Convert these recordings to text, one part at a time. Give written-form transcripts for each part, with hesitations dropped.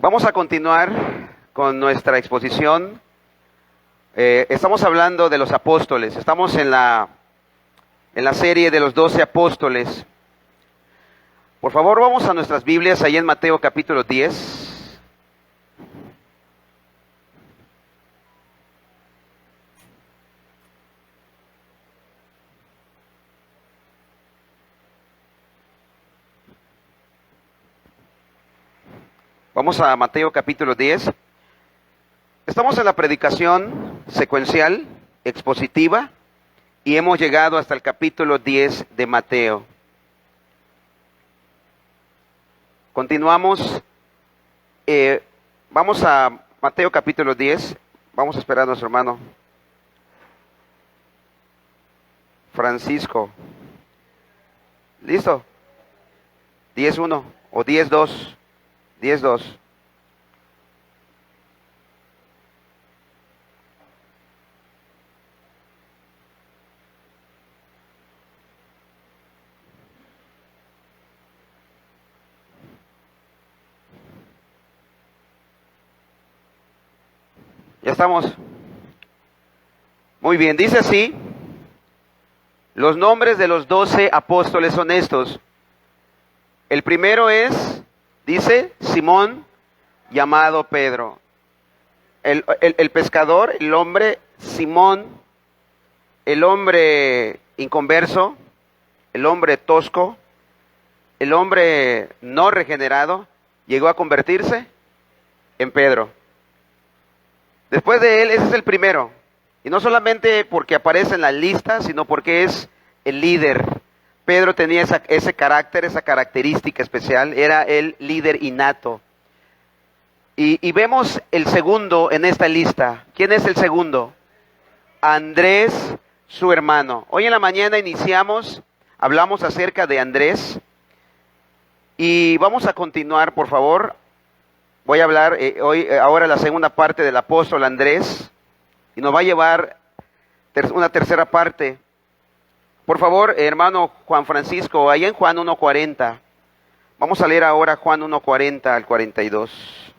Vamos a continuar con nuestra exposición. Estamos hablando de los apóstoles. Estamos en la serie de los 12 apóstoles. Por favor, vamos a nuestras Biblias, ahí en Mateo capítulo 10. Vamos a Mateo capítulo 10. Estamos en la predicación secuencial, expositiva, y hemos llegado hasta el capítulo 10 de Mateo. Continuamos. Vamos a Mateo capítulo 10. Vamos a esperar a nuestro hermano Francisco. ¿Listo? 10:1 o 10:2. 10:2. Ya estamos. Muy bien, dice así: los nombres de los 12 apóstoles son estos. El primero es, dice, Simón, llamado Pedro. El pescador, el hombre Simón, el hombre inconverso, el hombre tosco, el hombre no regenerado, llegó a convertirse en Pedro. Después de él, ese es el primero. Y no solamente porque aparece en la lista, sino porque es el líder. Pedro tenía ese carácter, esa característica especial, era el líder innato. Y vemos el segundo en esta lista. ¿Quién es el segundo? Andrés, su hermano. Hoy en la mañana hablamos acerca de Andrés. Y vamos a continuar, por favor. Voy a hablar ahora la segunda parte del apóstol Andrés. Y nos va a llevar una tercera parte. Por favor, hermano Juan Francisco, allá en Juan 1:40. Vamos a leer ahora Juan 1:40 al 42.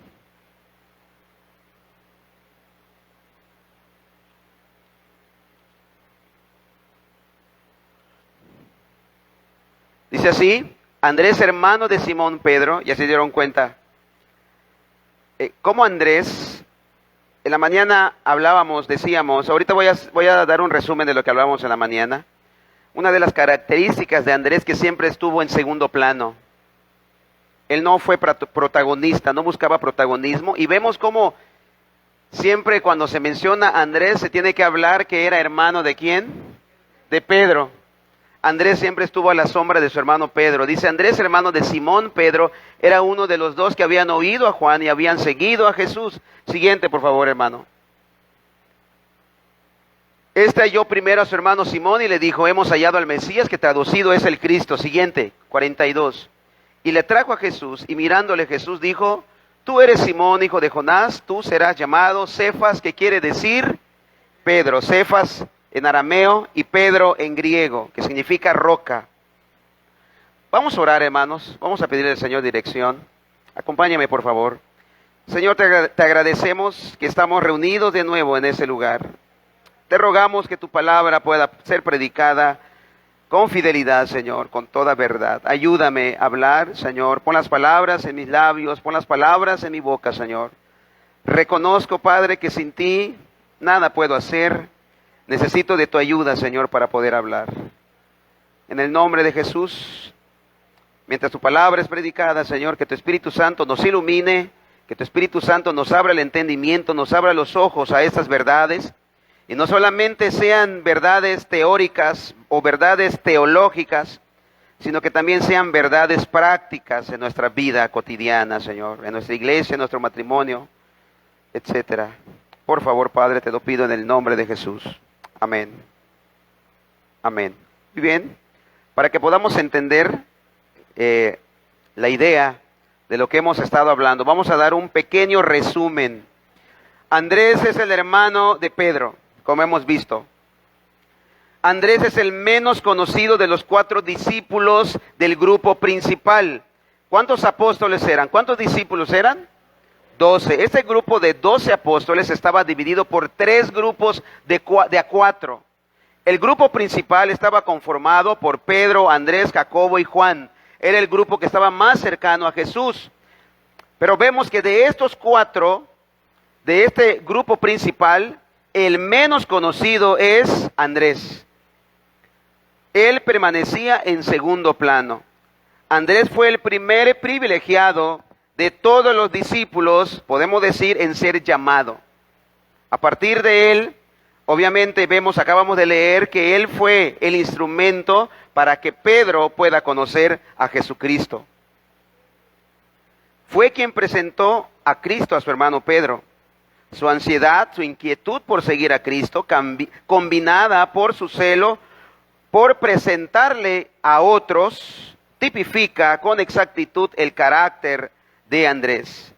Dice así: Andrés, hermano de Simón Pedro, ya se dieron cuenta. Como Andrés, en la mañana decíamos, ahorita voy a dar un resumen de lo que hablábamos en la mañana. Una de las características de Andrés que siempre estuvo en segundo plano. Él no fue protagonista, no buscaba protagonismo. Y vemos cómo siempre cuando se menciona a Andrés se tiene que hablar que era hermano ¿de quién? De Pedro. Andrés siempre estuvo a la sombra de su hermano Pedro. Dice: Andrés, hermano de Simón Pedro, era uno de los dos que habían oído a Juan y habían seguido a Jesús. Siguiente, por favor, hermano. Este halló primero a su hermano Simón y le dijo: hemos hallado al Mesías, que traducido es el Cristo. Siguiente, 42. Y le trajo a Jesús, y mirándole Jesús dijo: tú eres Simón, hijo de Jonás, tú serás llamado Cefas, que quiere decir Pedro. Cefas en arameo y Pedro en griego, que significa roca. Vamos a orar, hermanos. Vamos a pedirle al Señor dirección. Acompáñame, por favor. Señor, te agradecemos que estamos reunidos de nuevo en ese lugar. Te rogamos que tu palabra pueda ser predicada con fidelidad, Señor, con toda verdad. Ayúdame a hablar, Señor. Pon las palabras en mis labios, pon las palabras en mi boca, Señor. Reconozco, Padre, que sin ti nada puedo hacer. Necesito de tu ayuda, Señor, para poder hablar. En el nombre de Jesús, mientras tu palabra es predicada, Señor, que tu Espíritu Santo nos ilumine, que tu Espíritu Santo nos abra el entendimiento, nos abra los ojos a estas verdades. Y no solamente sean verdades teóricas o verdades teológicas, sino que también sean verdades prácticas en nuestra vida cotidiana, Señor, en nuestra iglesia, en nuestro matrimonio, etcétera. Por favor, Padre, te lo pido en el nombre de Jesús. Amén. Amén. Muy bien. Para que podamos entender la idea de lo que hemos estado hablando, vamos a dar un pequeño resumen. Andrés es el hermano de Pedro, como hemos visto. Andrés es el menos conocido de los 4 discípulos del grupo principal. ¿Cuántos apóstoles eran? ¿Cuántos discípulos eran? 12. Este grupo de 12 apóstoles estaba dividido por 3 grupos de a 4. El grupo principal estaba conformado por Pedro, Andrés, Jacobo y Juan. Era el grupo que estaba más cercano a Jesús. Pero vemos que de estos 4, de este grupo principal, el menos conocido es Andrés. Él permanecía en segundo plano. Andrés fue el primer privilegiado de todos los discípulos, podemos decir, en ser llamado. A partir de él, obviamente acabamos de leer que él fue el instrumento para que Pedro pueda conocer a Jesucristo. Fue quien presentó a Cristo a su hermano Pedro. Su ansiedad, su inquietud por seguir a Cristo, combinada por su celo por presentarle a otros, tipifica con exactitud el carácter de Andrés.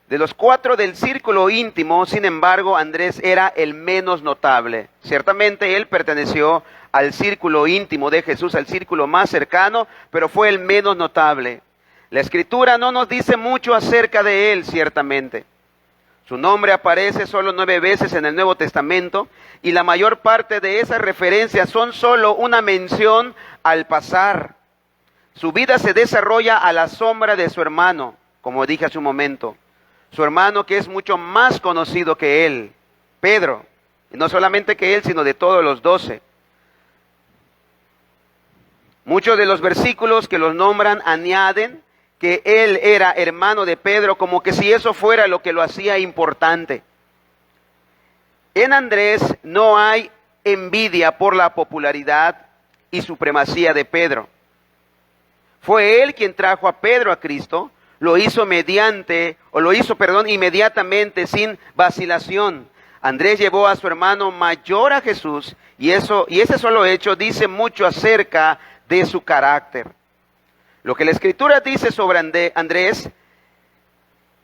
De los 4 del círculo íntimo, sin embargo, Andrés era el menos notable. Ciertamente él perteneció al círculo íntimo de Jesús, al círculo más cercano, pero fue el menos notable. La Escritura no nos dice mucho acerca de él, ciertamente. Su nombre aparece solo 9 veces en el Nuevo Testamento y la mayor parte de esas referencias son solo una mención al pasar. Su vida se desarrolla a la sombra de su hermano, como dije hace un momento. Su hermano que es mucho más conocido que él, Pedro. Y no solamente que él, sino de todos los 12. Muchos de los versículos que los nombran añaden que él era hermano de Pedro, como que si eso fuera lo que lo hacía importante. En Andrés no hay envidia por la popularidad y supremacía de Pedro. Fue él quien trajo a Pedro a Cristo, lo hizo inmediatamente, sin vacilación. Andrés llevó a su hermano mayor a Jesús, y ese solo hecho dice mucho acerca de su carácter. Lo que la Escritura dice sobre Andrés,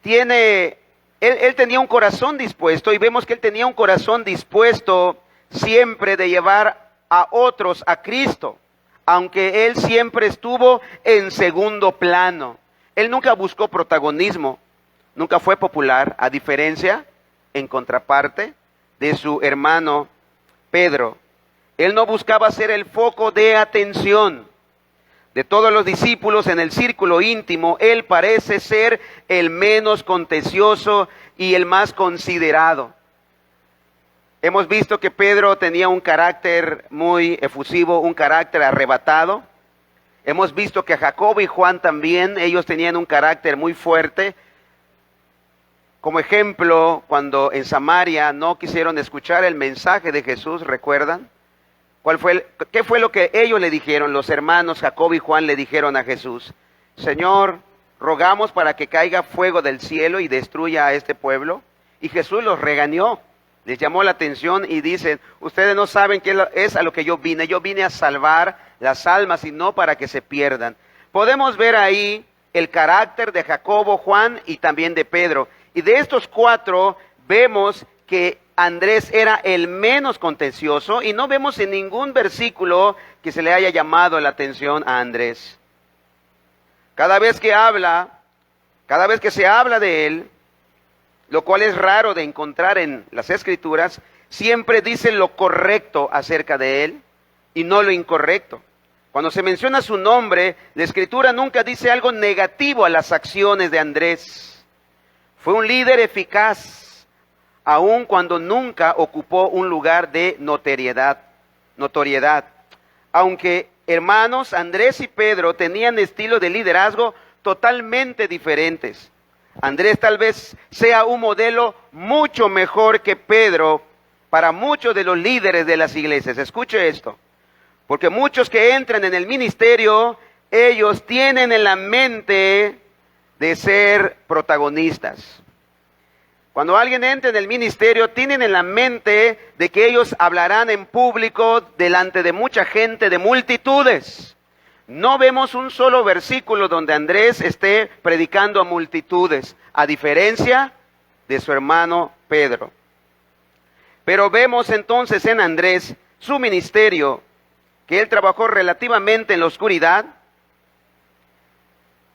él tenía un corazón dispuesto, y vemos que él tenía un corazón dispuesto siempre de llevar a otros a Cristo, aunque él siempre estuvo en segundo plano. Él nunca buscó protagonismo, nunca fue popular, a diferencia, en contraparte, de su hermano Pedro. Él no buscaba ser el foco de atención. De todos los discípulos en el círculo íntimo, él parece ser el menos contencioso y el más considerado. Hemos visto que Pedro tenía un carácter muy efusivo, un carácter arrebatado. Hemos visto que Jacobo y Juan también, ellos tenían un carácter muy fuerte. Como ejemplo, cuando en Samaria no quisieron escuchar el mensaje de Jesús, ¿recuerdan? ¿Qué fue lo que ellos le dijeron? Los hermanos Jacobo y Juan le dijeron a Jesús: Señor, rogamos para que caiga fuego del cielo y destruya a este pueblo. Y Jesús los regañó, les llamó la atención y dicen: ustedes no saben qué es a lo que yo vine a salvar las almas y no para que se pierdan. Podemos ver ahí el carácter de Jacobo, Juan y también de Pedro. Y de estos 4 vemos que Andrés era el menos contencioso y no vemos en ningún versículo que se le haya llamado la atención a Andrés. Cada vez que se habla de él, lo cual es raro de encontrar en las Escrituras, siempre dice lo correcto acerca de él y no lo incorrecto. Cuando se menciona su nombre, la Escritura nunca dice algo negativo a las acciones de Andrés. Fue un líder eficaz, aun cuando nunca ocupó un lugar de notoriedad. Aunque, hermanos, Andrés y Pedro tenían estilos de liderazgo totalmente diferentes. Andrés tal vez sea un modelo mucho mejor que Pedro para muchos de los líderes de las iglesias. Escuche esto, porque muchos que entran en el ministerio, ellos tienen en la mente de ser protagonistas. Cuando alguien entra en el ministerio, tienen en la mente de que ellos hablarán en público delante de mucha gente, de multitudes. No vemos un solo versículo donde Andrés esté predicando a multitudes, a diferencia de su hermano Pedro. Pero vemos entonces en Andrés su ministerio, que él trabajó relativamente en la oscuridad.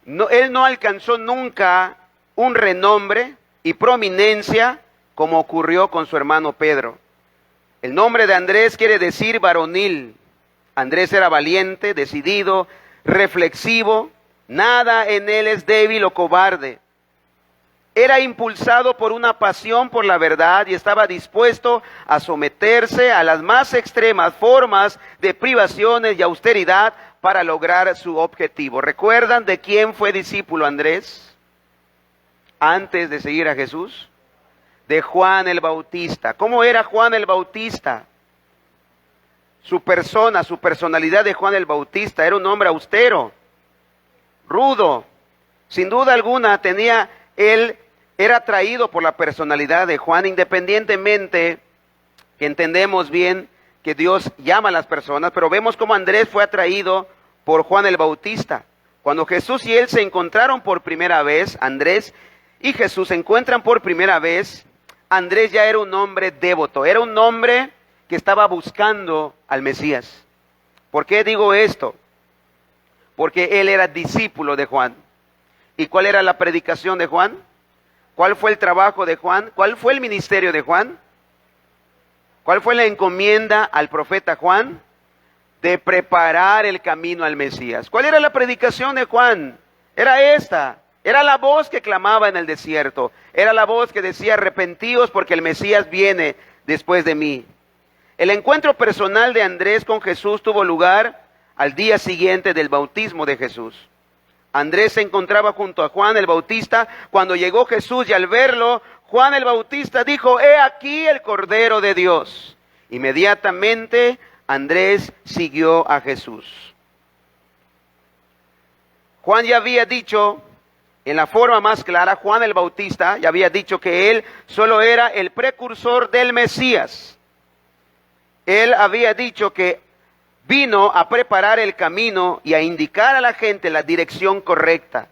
Él no alcanzó nunca un renombre y prominencia como ocurrió con su hermano Pedro. El nombre de Andrés quiere decir varonil. Andrés era valiente, decidido, reflexivo, nada en él es débil o cobarde. Era impulsado por una pasión por la verdad y estaba dispuesto a someterse a las más extremas formas de privaciones y austeridad para lograr su objetivo. ¿Recuerdan de quién fue discípulo Andrés antes de seguir a Jesús? De Juan el Bautista. ¿Cómo era Juan el Bautista? Su persona, su personalidad de Juan el Bautista era un hombre austero, rudo. Sin duda alguna él era atraído por la personalidad de Juan, independientemente que entendemos bien que Dios llama a las personas, pero vemos cómo Andrés fue atraído por Juan el Bautista. Cuando Jesús y él se encontraron por primera vez, Andrés y Jesús se encuentran por primera vez, Andrés ya era un hombre devoto, era un hombre que estaba buscando al Mesías. ¿Por qué digo esto? Porque él era discípulo de Juan. ¿Y cuál era la predicación de Juan? ¿Cuál fue el trabajo de Juan? ¿Cuál fue el ministerio de Juan? ¿Cuál fue la encomienda al profeta Juan? De preparar el camino al Mesías. ¿Cuál era la predicación de Juan? Era esta. Era la voz que clamaba en el desierto. Era la voz que decía: arrepentíos porque el Mesías viene después de mí. El encuentro personal de Andrés con Jesús tuvo lugar al día siguiente del bautismo de Jesús. Andrés se encontraba junto a Juan el Bautista cuando llegó Jesús, y al verlo, Juan el Bautista dijo: he aquí el Cordero de Dios. Inmediatamente Andrés siguió a Jesús. Juan ya había dicho, en la forma más clara, Juan el Bautista ya había dicho que él solo era el precursor del Mesías. Él había dicho que vino a preparar el camino y a indicar a la gente la dirección correcta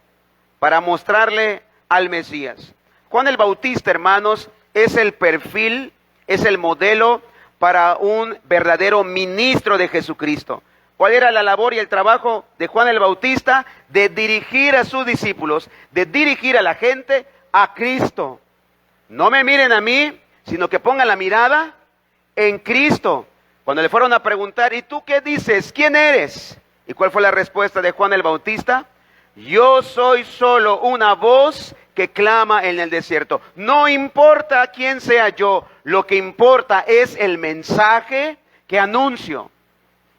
para mostrarle al Mesías. Juan el Bautista, hermanos, es el perfil, es el modelo para un verdadero ministro de Jesucristo. ¿Cuál era la labor y el trabajo de Juan el Bautista? De dirigir a sus discípulos, de dirigir a la gente a Cristo. No me miren a mí, sino que pongan la mirada en Cristo. Cuando le fueron a preguntar: ¿y tú qué dices? ¿Quién eres? ¿Y cuál fue la respuesta de Juan el Bautista? Yo soy solo una voz que clama en el desierto. No importa quién sea yo, lo que importa es el mensaje que anuncio.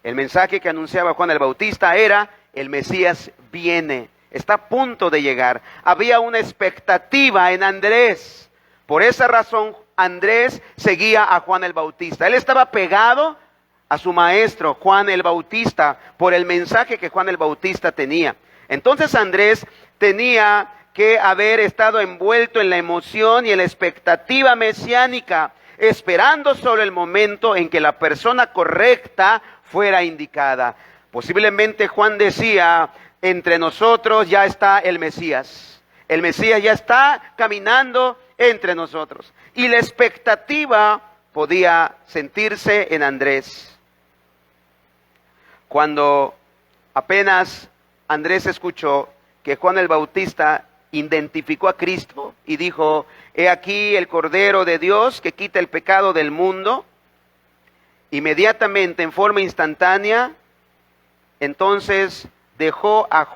El mensaje que anunciaba Juan el Bautista era: el Mesías viene, está a punto de llegar. Había una expectativa en Andrés. Por esa razón Andrés seguía a Juan el Bautista. Él estaba pegado a su maestro Juan el Bautista por el mensaje que Juan el Bautista tenía. Entonces Andrés tenía que haber estado envuelto en la emoción y en la expectativa mesiánica, esperando solo el momento en que la persona correcta fuera indicada. Posiblemente Juan decía: entre nosotros ya está el Mesías. El Mesías ya está caminando entre nosotros. Y la expectativa podía sentirse en Andrés. Cuando apenas Andrés escuchó que Juan el Bautista identificó a Cristo y dijo: he aquí el Cordero de Dios que quita el pecado del mundo, inmediatamente, en forma instantánea, entonces dejó a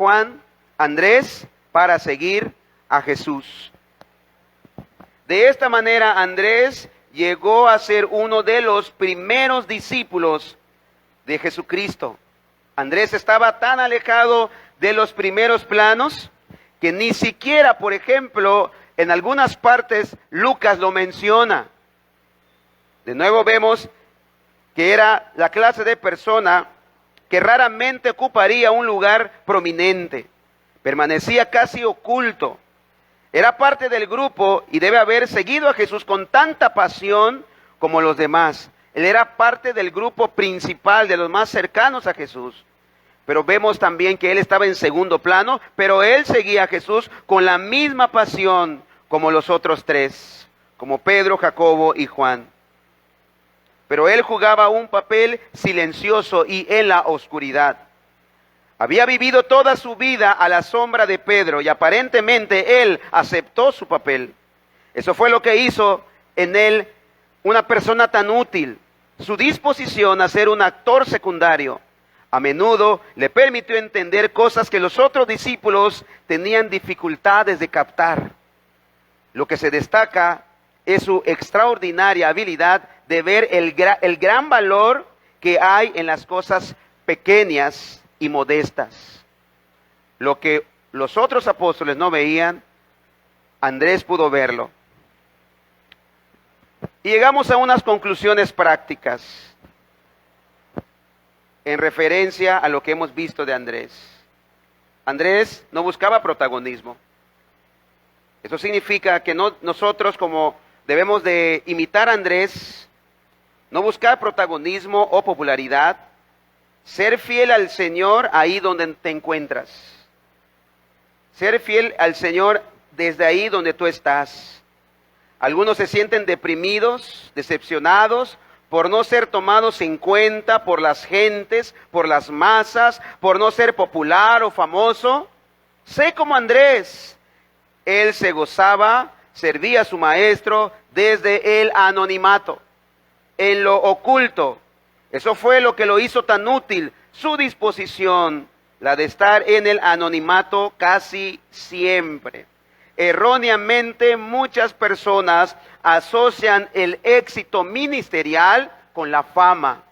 Andrés, para seguir a Jesús. De esta manera Andrés llegó a ser uno de los primeros discípulos de Jesucristo. Andrés estaba tan alejado de los primeros planos que ni siquiera, por ejemplo, en algunas partes Lucas lo menciona. De nuevo vemos que era la clase de persona que raramente ocuparía un lugar prominente. Permanecía casi oculto. Era parte del grupo y debe haber seguido a Jesús con tanta pasión como los demás. Él era parte del grupo principal, de los más cercanos a Jesús. Pero vemos también que él estaba en segundo plano, pero él seguía a Jesús con la misma pasión como los otros tres, como Pedro, Jacobo y Juan. Pero él jugaba un papel silencioso y en la oscuridad. Había vivido toda su vida a la sombra de Pedro y aparentemente él aceptó su papel. Eso fue lo que hizo en él una persona tan útil. Su disposición a ser un actor secundario a menudo le permitió entender cosas que los otros discípulos tenían dificultades de captar. Lo que se destaca es su extraordinaria habilidad de ver el gran valor que hay en las cosas pequeñas y modestas. Lo que los otros apóstoles no veían, Andrés pudo verlo. Y llegamos a unas conclusiones prácticas en referencia a lo que hemos visto de Andrés. Andrés no buscaba protagonismo. Eso significa que nosotros, como debemos de imitar a Andrés, no buscar protagonismo o popularidad, ser fiel al Señor ahí donde te encuentras. Ser fiel al Señor desde ahí donde tú estás. Algunos se sienten deprimidos, decepcionados, por no ser tomados en cuenta por las gentes, por las masas, por no ser popular o famoso. Sé como Andrés. Él se gozaba, servía a su maestro desde el anonimato, en lo oculto. Eso fue lo que lo hizo tan útil, su disposición, la de estar en el anonimato casi siempre. Erróneamente, muchas personas asocian el éxito ministerial con la fama.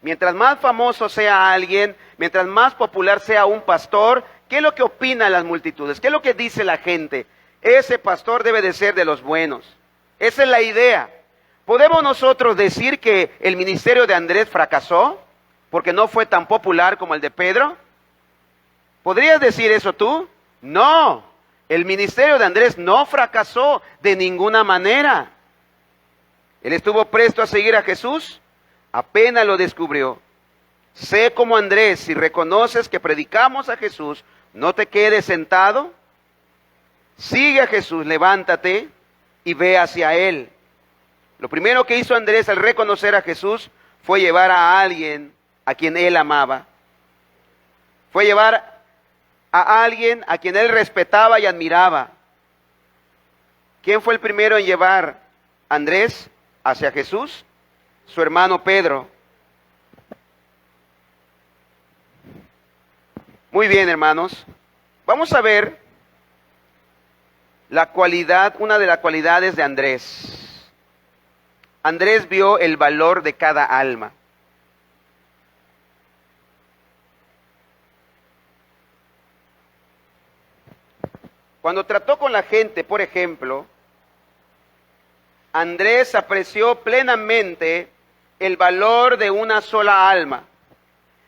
Mientras más famoso sea alguien, mientras más popular sea un pastor, ¿qué es lo que opinan las multitudes? ¿Qué es lo que dice la gente? Ese pastor debe de ser de los buenos. Esa es la idea. ¿Podemos nosotros decir que el ministerio de Andrés fracasó porque no fue tan popular como el de Pedro? ¿Podrías decir eso tú? No. El ministerio de Andrés no fracasó de ninguna manera. Él estuvo presto a seguir a Jesús, apenas lo descubrió. Sé como Andrés, si reconoces que predicamos a Jesús, no te quedes sentado, sigue a Jesús, levántate y ve hacia Él. Lo primero que hizo Andrés al reconocer a Jesús fue llevar a alguien a quien él amaba. Fue llevar a alguien a quien él respetaba y admiraba. ¿Quién fue el primero en llevar a Andrés hacia Jesús? Su hermano Pedro. Muy bien, hermanos. Vamos a ver la cualidad, una de las cualidades de Andrés. Andrés vio el valor de cada alma. Cuando trató con la gente, por ejemplo, Andrés apreció plenamente el valor de una sola alma.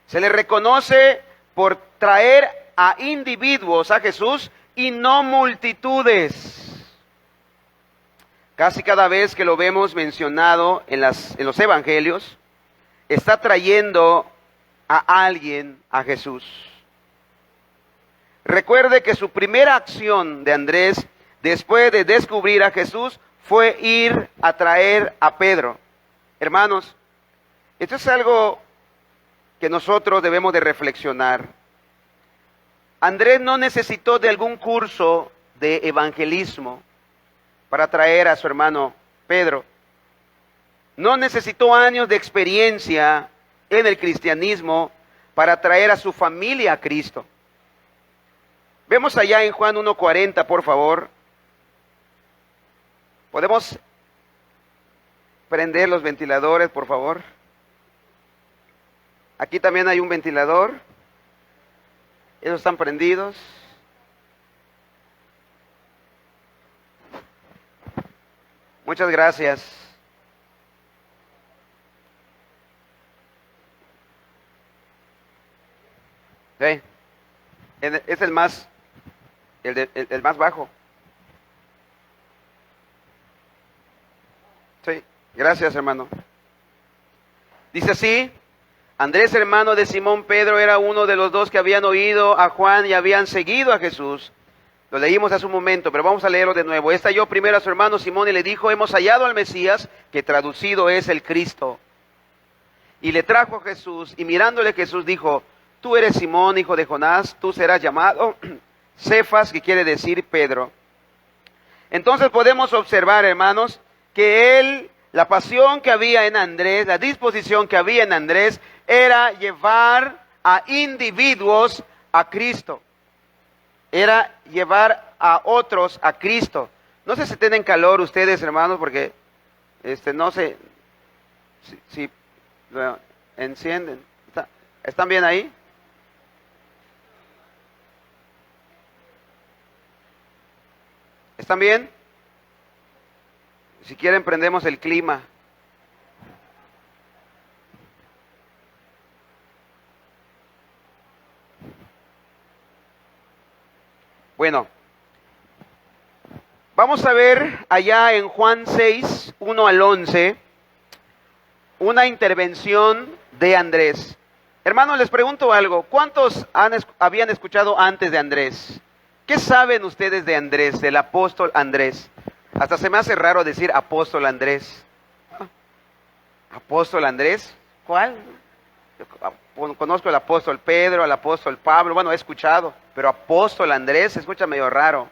Se le reconoce por traer a individuos a Jesús y no multitudes. Casi cada vez que lo vemos mencionado en los evangelios, está trayendo a alguien a Jesús. Recuerde que su primera acción de Andrés, después de descubrir a Jesús, fue ir a traer a Pedro. Hermanos, esto es algo que nosotros debemos de reflexionar. Andrés no necesitó de algún curso de evangelismo para traer a su hermano Pedro. No necesitó años de experiencia en el cristianismo para traer a su familia a Cristo. Vemos allá en Juan 1:40, por favor. ¿Podemos prender los ventiladores, por favor? Aquí también hay un ventilador. Esos están prendidos. Muchas gracias. Sí. Es el más bajo. Sí, gracias, hermano. Dice así: Andrés, hermano de Simón Pedro, era uno de los dos que habían oído a Juan y habían seguido a Jesús. Lo leímos hace un momento, pero vamos a leerlo de nuevo. Estalló primero a su hermano Simón y le dijo: hemos hallado al Mesías, que traducido es el Cristo. Y le trajo a Jesús, y mirándole Jesús dijo: tú eres Simón, hijo de Jonás, tú serás llamado Cefas, que quiere decir Pedro. Entonces podemos observar, hermanos, que la pasión que había en Andrés, la disposición que había en Andrés, era llevar a individuos a Cristo. Era llevar a otros a Cristo. No sé si tienen calor ustedes, hermanos, porque no sé si lo encienden. ¿Están bien ahí? ¿Están bien? Si quieren prendemos el clima. Bueno, vamos a ver allá en Juan 6, 1 al 11, una intervención de Andrés. Hermanos, les pregunto algo. ¿Cuántos habían escuchado antes de Andrés? ¿Qué saben ustedes de Andrés, del apóstol Andrés? Hasta se me hace raro decir apóstol Andrés. ¿Apóstol Andrés? ¿Cuál? Conozco al apóstol Pedro, al apóstol Pablo, bueno, he escuchado, pero apóstol Andrés se escucha medio raro.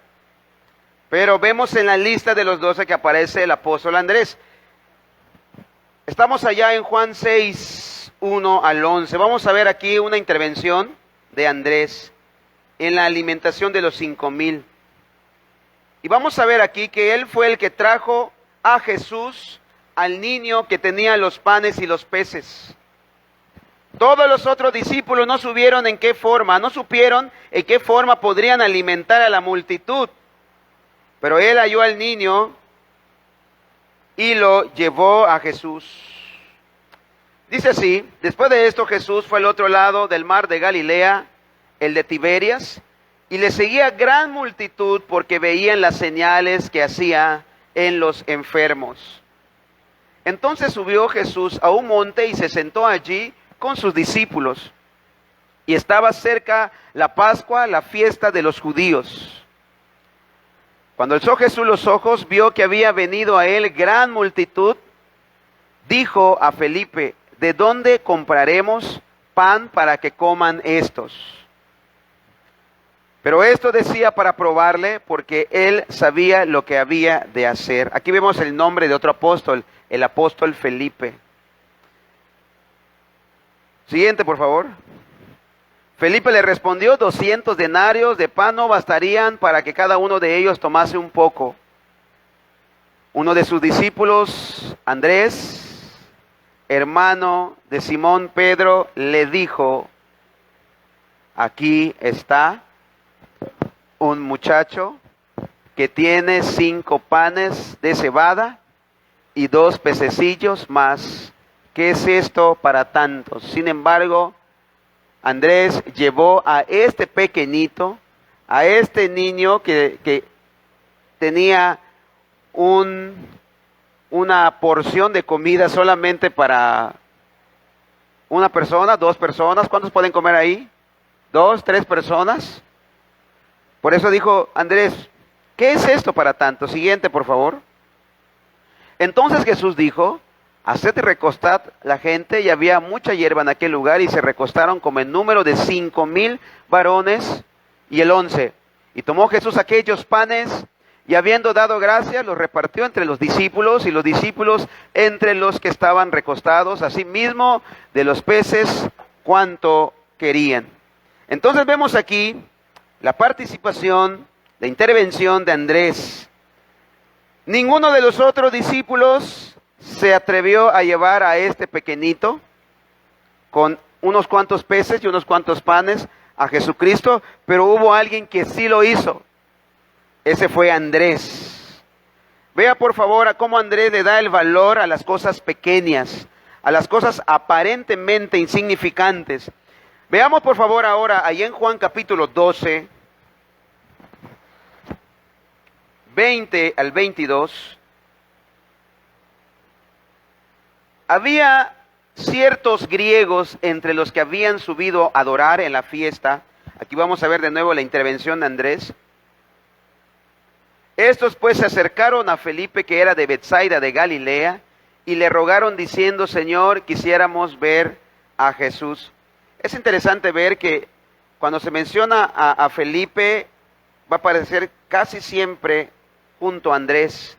Pero vemos en la lista de los 12 que aparece el apóstol Andrés. Estamos allá en Juan 6, 1 al 11. Vamos a ver aquí una intervención de Andrés en la alimentación de los 5,000. Y vamos a ver aquí que él fue el que trajo a Jesús, al niño que tenía los panes y los peces. Todos los otros discípulos no supieron en qué forma podrían alimentar a la multitud. Pero él halló al niño y lo llevó a Jesús. Dice así: después de esto Jesús fue al otro lado del mar de Galilea, el de Tiberias, y le seguía gran multitud porque veían las señales que hacía en los enfermos. Entonces subió Jesús a un monte y se sentó allí con sus discípulos. Y estaba cerca la Pascua, la fiesta de los judíos. Cuando alzó Jesús los ojos, vio que había venido a él gran multitud. Dijo a Felipe: ¿de dónde compraremos pan para que coman estos? Pero esto decía para probarle, porque él sabía lo que había de hacer. Aquí vemos el nombre de otro apóstol, el apóstol Felipe. Siguiente, por favor. Felipe le respondió: 200 denarios de pan no bastarían para que cada uno de ellos tomase un poco. Uno de sus discípulos, Andrés, hermano de Simón Pedro, le dijo: aquí está un muchacho que tiene 5 panes de cebada y 2 pececillos más. ¿Qué es esto para tantos? Sin embargo, Andrés llevó a este pequeñito, a este niño que tenía una porción de comida solamente para una persona, 2 personas. ¿Cuántos pueden comer ahí? 2, 3 personas. Por eso dijo Andrés: ¿qué es esto para tanto? Siguiente, por favor. Entonces Jesús dijo: haced recostad la gente, y había mucha hierba en aquel lugar, y se recostaron como en número de 5,000 varones. Y el 11, y tomó Jesús aquellos panes, y habiendo dado gracias, los repartió entre los discípulos, y los discípulos entre los que estaban recostados, asimismo de los peces cuanto querían. Entonces vemos aquí la participación, la intervención de Andrés. Ninguno de los otros discípulos se atrevió a llevar a este pequeñito con unos cuantos peces y unos cuantos panes a Jesucristo, pero hubo alguien que sí lo hizo. Ese fue Andrés. Vea por favor a cómo Andrés le da el valor a las cosas pequeñas, a las cosas aparentemente insignificantes. Veamos por favor ahora, ahí en Juan capítulo 12, 20 al 22. Había ciertos griegos entre los que habían subido a adorar en la fiesta. Aquí vamos a ver de nuevo la intervención de Andrés. Estos pues se acercaron a Felipe, que era de Betsaida de Galilea, y le rogaron diciendo: Señor, quisiéramos ver a Jesús. Es interesante ver que cuando se menciona a Felipe, va a aparecer casi siempre junto a Andrés.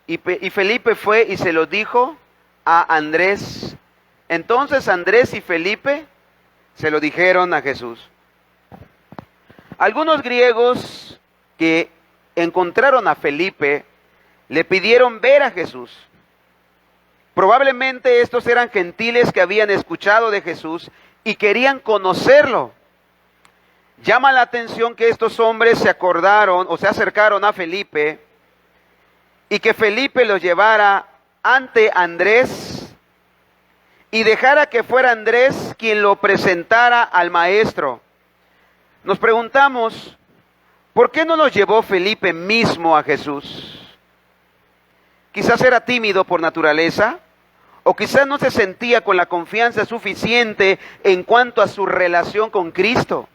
Y Felipe fue y se lo dijo a Andrés. Entonces Andrés y Felipe se lo dijeron a Jesús. Algunos griegos que encontraron a Felipe le pidieron ver a Jesús. Probablemente estos eran gentiles que habían escuchado de Jesús y querían conocerlo. Llama la atención que estos hombres se acordaron o se acercaron a Felipe y que Felipe los llevara ante Andrés y dejara que fuera Andrés quien lo presentara al maestro. Nos preguntamos, ¿por qué no los llevó Felipe mismo a Jesús? Quizás era tímido por naturaleza, o quizás no se sentía con la confianza suficiente en cuanto a su relación con Cristo.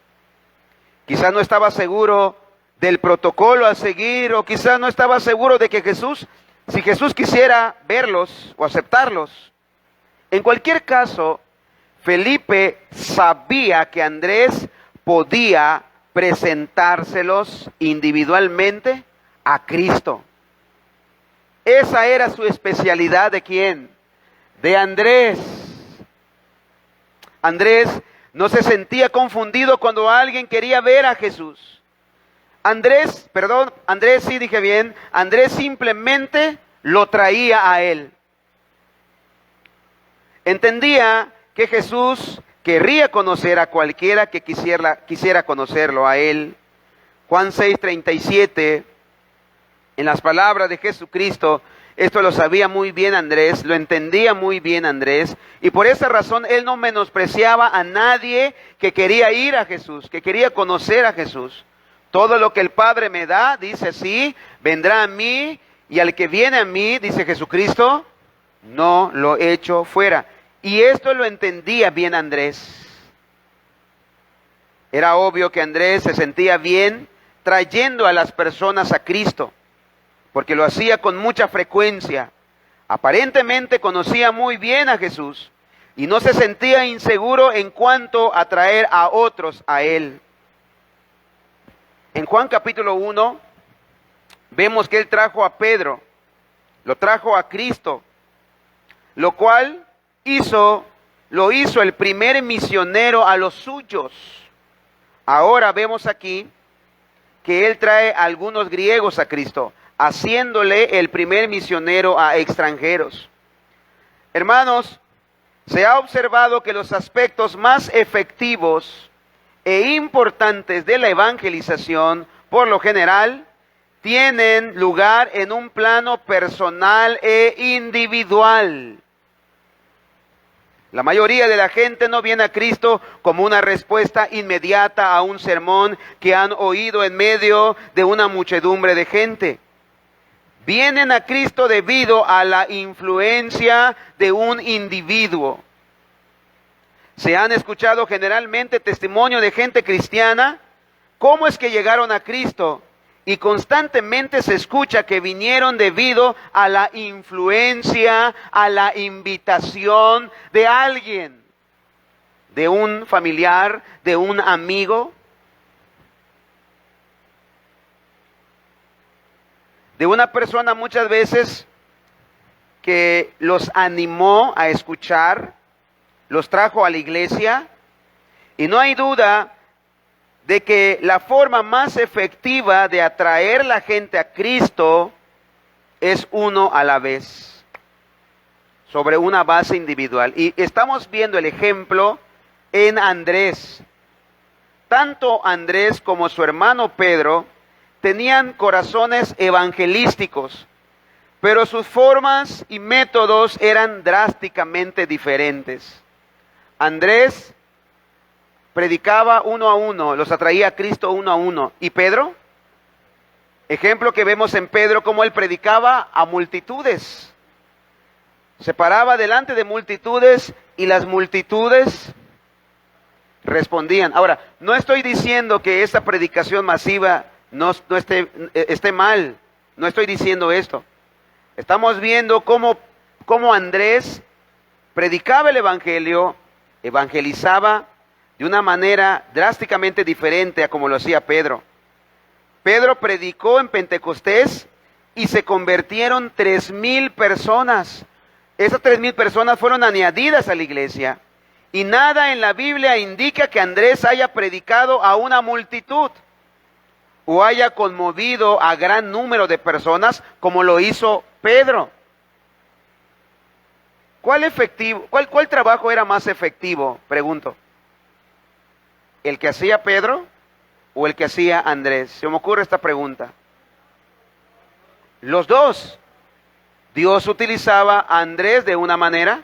Quizás no estaba seguro del protocolo a seguir, o quizás no estaba seguro de que si Jesús quisiera verlos o aceptarlos. En cualquier caso, Felipe sabía que Andrés podía presentárselos individualmente a Cristo. Esa era su especialidad. ¿De quién? De Andrés. Andrés no se sentía confundido cuando alguien quería ver a Jesús. Andrés simplemente lo traía a él. Entendía que Jesús querría conocer a cualquiera que quisiera conocerlo a él. Juan 6:37, en las palabras de Jesucristo, esto lo sabía muy bien Andrés, lo entendía muy bien Andrés, y por esa razón él no menospreciaba a nadie que quería ir a Jesús, que quería conocer a Jesús. Todo lo que el Padre me da, dice así, vendrá a mí, y al que viene a mí, dice Jesucristo, no lo echo fuera. Y esto lo entendía bien Andrés. Era obvio que Andrés se sentía bien trayendo a las personas a Cristo, porque lo hacía con mucha frecuencia. Aparentemente conocía muy bien a Jesús y no se sentía inseguro en cuanto a traer a otros a él. En Juan capítulo 1 vemos que él trajo a Pedro, lo trajo a Cristo, lo cual lo hizo el primer misionero a los suyos. Ahora vemos aquí que él trae a algunos griegos a Cristo, haciéndole el primer misionero a extranjeros. Hermanos, se ha observado que los aspectos más efectivos e importantes de la evangelización, por lo general, tienen lugar en un plano personal e individual. La mayoría de la gente no viene a Cristo como una respuesta inmediata a un sermón que han oído en medio de una muchedumbre de gente. Vienen a Cristo debido a la influencia de un individuo. Se han escuchado generalmente testimonio de gente cristiana, cómo es que llegaron a Cristo, y constantemente se escucha que vinieron debido a la influencia, a la invitación de alguien, de un familiar, de un amigo, de una persona muchas veces que los animó a escuchar, los trajo a la iglesia, y no hay duda de que la forma más efectiva de atraer la gente a Cristo es uno a la vez, sobre una base individual. Y estamos viendo el ejemplo en Andrés. Tanto Andrés como su hermano Pedro tenían corazones evangelísticos, pero sus formas y métodos eran drásticamente diferentes. Andrés predicaba uno a uno, los atraía a Cristo uno a uno. ¿Y Pedro? Ejemplo que vemos en Pedro, cómo él predicaba a multitudes. Se paraba delante de multitudes y las multitudes respondían. Ahora, no estoy diciendo que esta predicación masiva no esté mal. No estoy diciendo esto. Estamos viendo cómo Andrés predicaba el evangelio, evangelizaba de una manera drásticamente diferente a como lo hacía Pedro. Pedro predicó en Pentecostés y se convirtieron 3,000 personas. Esas 3,000 personas fueron añadidas a la iglesia. Y nada en la Biblia indica que Andrés haya predicado a una multitud o haya conmovido a gran número de personas como lo hizo Pedro. ¿Cuál trabajo era más efectivo? Pregunto. ¿El que hacía Pedro o el que hacía Andrés? Se me ocurre esta pregunta. Los dos. Dios utilizaba a Andrés de una manera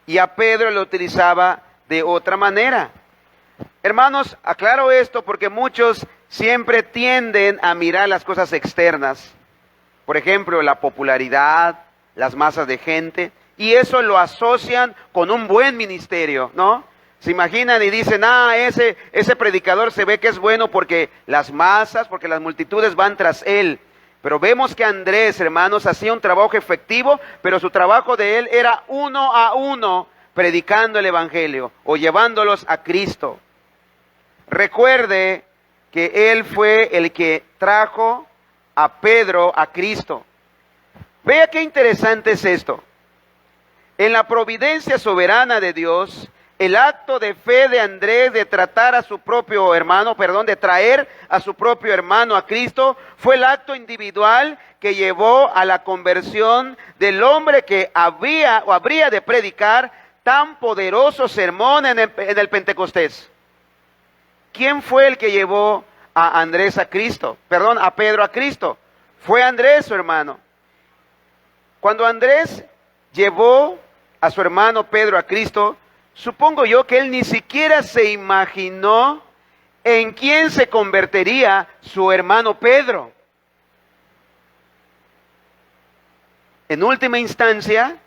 y a Pedro lo utilizaba de otra manera. Hermanos, aclaro esto porque muchos siempre tienden a mirar las cosas externas. Por ejemplo, la popularidad, las masas de gente, y eso lo asocian con un buen ministerio, ¿no? Se imaginan y dicen, ese predicador se ve que es bueno porque las masas, porque las multitudes van tras él. Pero vemos que Andrés, hermanos, hacía un trabajo efectivo, pero su trabajo de él era uno a uno, predicando el evangelio o llevándolos a Cristo. Recuerde que él fue el que trajo a Pedro a Cristo. Vea qué interesante es esto. En la providencia soberana de Dios, el acto de fe de Andrés de traer a su propio hermano a Cristo, fue el acto individual que llevó a la conversión del hombre que habría de predicar tan poderoso sermón en el Pentecostés. ¿Quién fue el que llevó a Pedro a Cristo? Fue Andrés, su hermano. Cuando Andrés llevó a su hermano Pedro a Cristo, supongo yo que él ni siquiera se imaginó en quién se convertiría su hermano Pedro. En última instancia,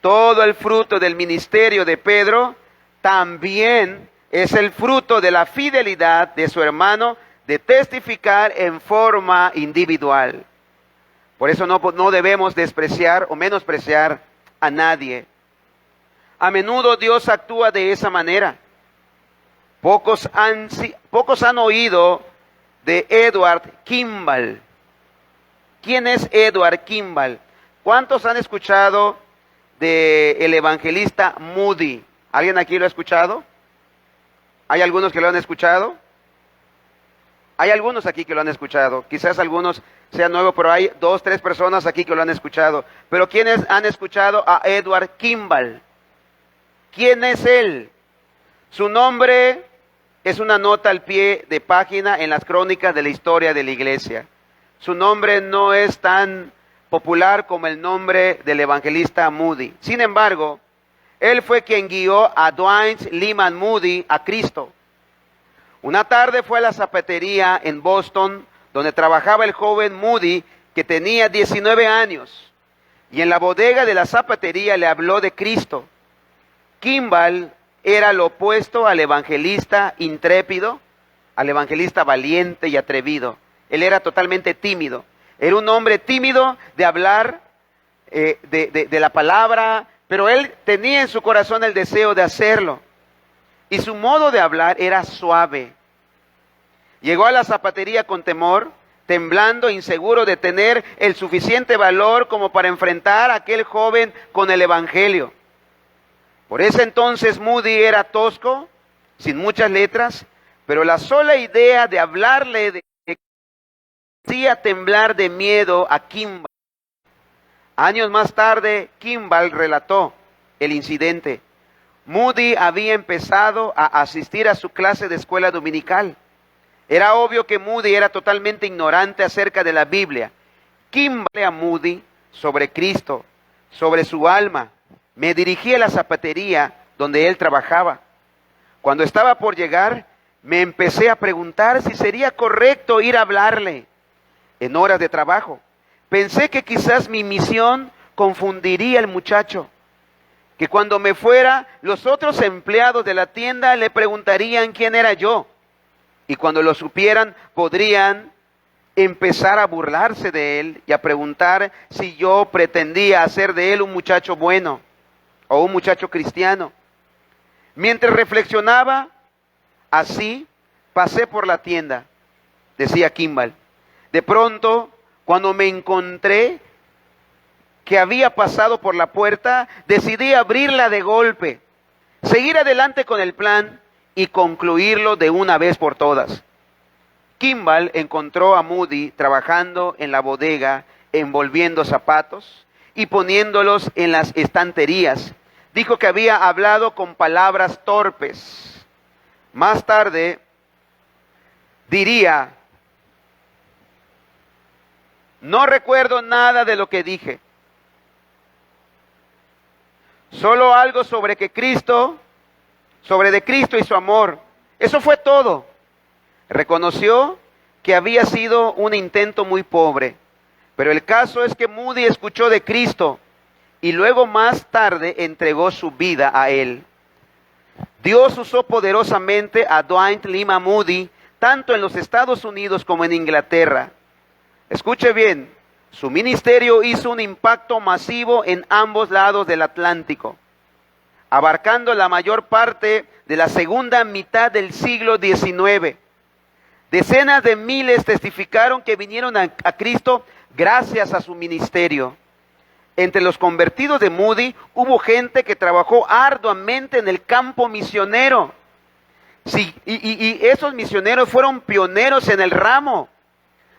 todo el fruto del ministerio de Pedro también es el fruto de la fidelidad de su hermano de testificar en forma individual. Por eso no debemos despreciar o menospreciar a nadie. A menudo Dios actúa de esa manera. Pocos han oído de Edward Kimball. ¿Quién es Edward Kimball? ¿Cuántos han escuchado del evangelista Moody? ¿Alguien aquí lo ha escuchado? ¿Hay algunos que lo han escuchado? Hay algunos aquí que lo han escuchado. Quizás algunos sean nuevos, pero hay 2, 3 personas aquí que lo han escuchado. Pero ¿quiénes han escuchado a Edward Kimball? ¿Quién es él? Su nombre es una nota al pie de página en las crónicas de la historia de la iglesia. Su nombre no es tan popular como el nombre del evangelista Moody. Sin embargo, él fue quien guió a Dwight Lyman Moody a Cristo. Una tarde fue a la zapatería en Boston, donde trabajaba el joven Moody, que tenía 19 años. Y en la bodega de la zapatería le habló de Cristo. Kimball era lo opuesto al evangelista intrépido, al evangelista valiente y atrevido. Él era totalmente tímido. Era un hombre tímido de hablar de la palabra, pero él tenía en su corazón el deseo de hacerlo. Y su modo de hablar era suave. Llegó a la zapatería con temor, temblando, inseguro de tener el suficiente valor como para enfrentar a aquel joven con el evangelio. Por ese entonces Moody era tosco, sin muchas letras, pero la sola idea de hablarle hacía temblar de miedo a Kimball. Años más tarde, Kimball relató el incidente. Moody había empezado a asistir a su clase de escuela dominical. Era obvio que Moody era totalmente ignorante acerca de la Biblia. Kimball a Moody sobre Cristo, sobre su alma. Me dirigí a la zapatería donde él trabajaba. Cuando estaba por llegar, me empecé a preguntar si sería correcto ir a hablarle en horas de trabajo. Pensé que quizás mi misión confundiría al muchacho, que cuando me fuera, los otros empleados de la tienda le preguntarían quién era yo, y cuando lo supieran, podrían empezar a burlarse de él y a preguntar si yo pretendía hacer de él un muchacho bueno o un muchacho cristiano. Mientras reflexionaba, Así pasé por la tienda, decía Kimball. De pronto, cuando me encontré que había pasado por la puerta, decidí abrirla de golpe, seguir adelante con el plan y concluirlo de una vez por todas. Kimball encontró a Moody trabajando en la bodega, envolviendo zapatos y poniéndolos en las estanterías. Dijo que había hablado con palabras torpes. Más tarde diría: no recuerdo nada de lo que dije. Solo algo sobre de Cristo y su amor. Eso fue todo. Reconoció que había sido un intento muy pobre, pero el caso es que Moody escuchó de Cristo y luego más tarde entregó su vida a Él. Dios usó poderosamente a Dwight Lima Moody, tanto en los Estados Unidos como en Inglaterra. Escuche bien, su ministerio hizo un impacto masivo en ambos lados del Atlántico, abarcando la mayor parte de la segunda mitad del siglo XIX. Decenas de miles testificaron que vinieron a Cristo gracias a su ministerio. Entre los convertidos de Moody hubo gente que trabajó arduamente en el campo misionero. Sí, y esos misioneros fueron pioneros en el ramo.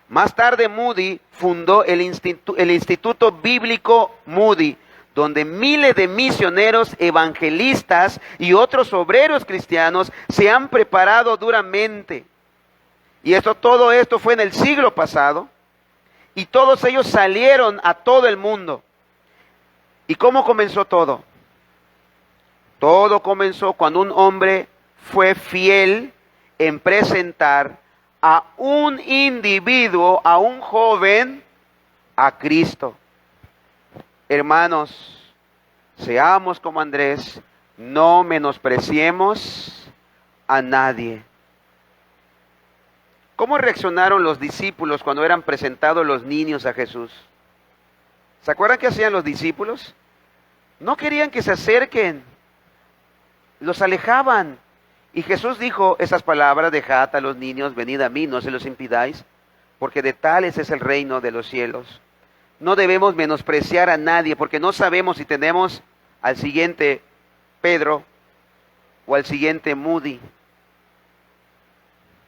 Más tarde Moody fundó el Instituto Bíblico Moody, donde miles de misioneros, evangelistas y otros obreros cristianos se han preparado duramente. Y todo esto fue en el siglo pasado, y todos ellos salieron a todo el mundo. ¿Y cómo comenzó todo? Todo comenzó cuando un hombre fue fiel en presentar a un individuo, a un joven, a Cristo. Hermanos, seamos como Andrés, no menospreciemos a nadie. ¿Cómo reaccionaron los discípulos cuando eran presentados los niños a Jesús? ¿Se acuerdan qué hacían los discípulos? No querían que se acerquen, los alejaban. Y Jesús dijo esas palabras: dejad a los niños, venid a mí, no se los impidáis, porque de tales es el reino de los cielos. No debemos menospreciar a nadie, porque no sabemos si tenemos al siguiente Pedro o al siguiente Moody.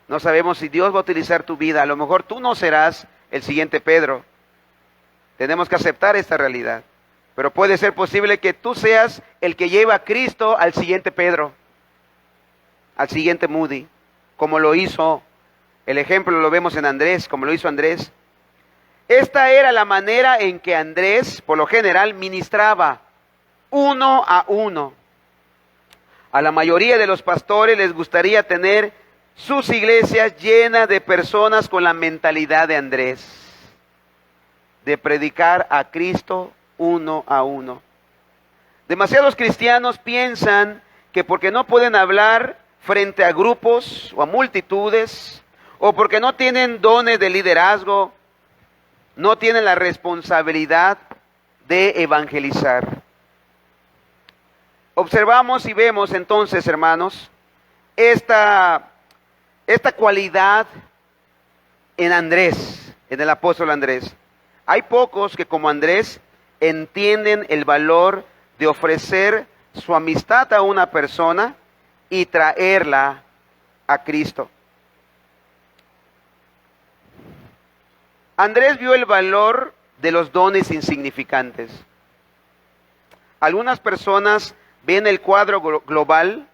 No sabemos si Dios va a utilizar tu vida. A lo mejor tú no serás el siguiente Pedro. Tenemos que aceptar esta realidad. Pero puede ser posible que tú seas el que lleva a Cristo al siguiente Pedro, al siguiente Moody, como lo hizo, el ejemplo lo vemos en Andrés, como lo hizo Andrés. Esta era la manera en que Andrés, por lo general, ministraba uno a uno. A la mayoría de los pastores les gustaría tener sus iglesias llenas de personas con la mentalidad de Andrés, de predicar a Cristo uno a uno. Demasiados cristianos piensan que porque no pueden hablar frente a grupos o a multitudes, o porque no tienen dones de liderazgo, no tienen la responsabilidad de evangelizar. Observamos y vemos entonces, hermanos, esta cualidad en Andrés, en el apóstol Andrés. Hay pocos que, como Andrés, entienden el valor de ofrecer su amistad a una persona y traerla a Cristo. Andrés vio el valor de los dones insignificantes. Algunas personas ven el cuadro global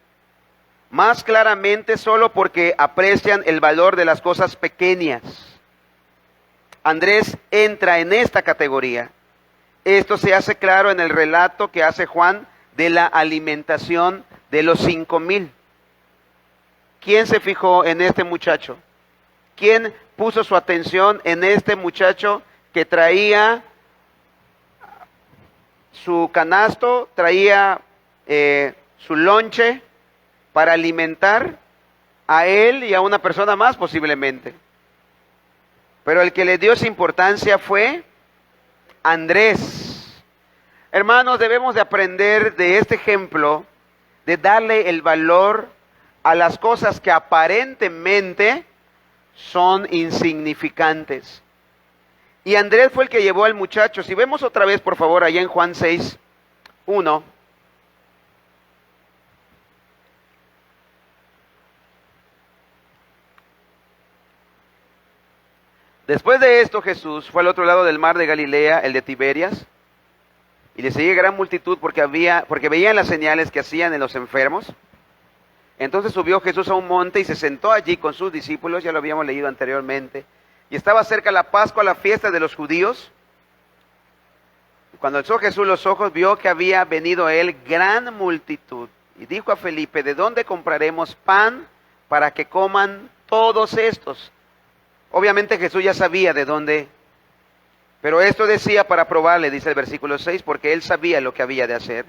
más claramente solo porque aprecian el valor de las cosas pequeñas. Andrés entra en esta categoría. Esto se hace claro en el relato que hace Juan de la alimentación de los 5,000. ¿Quién se fijó en este muchacho? ¿Quién puso su atención en este muchacho que traía su canasto, traía su lonche para alimentar a él y a una persona más posiblemente? Pero el que le dio esa importancia fue Andrés. Hermanos, debemos de aprender de este ejemplo, de darle el valor a las cosas que aparentemente son insignificantes. Y Andrés fue el que llevó al muchacho. Si vemos otra vez, por favor, allá en Juan 6:1. Después de esto, Jesús fue al otro lado del mar de Galilea, el de Tiberias, y le seguía gran multitud porque veían las señales que hacían en los enfermos. Entonces subió Jesús a un monte y se sentó allí con sus discípulos, ya lo habíamos leído anteriormente, y estaba cerca la Pascua, la fiesta de los judíos. Cuando alzó Jesús los ojos, vio que había venido a él gran multitud, y dijo a Felipe: ¿de dónde compraremos pan para que coman todos estos? Obviamente Jesús ya sabía de dónde, pero esto decía para probarle, dice el versículo 6, porque él sabía lo que había de hacer.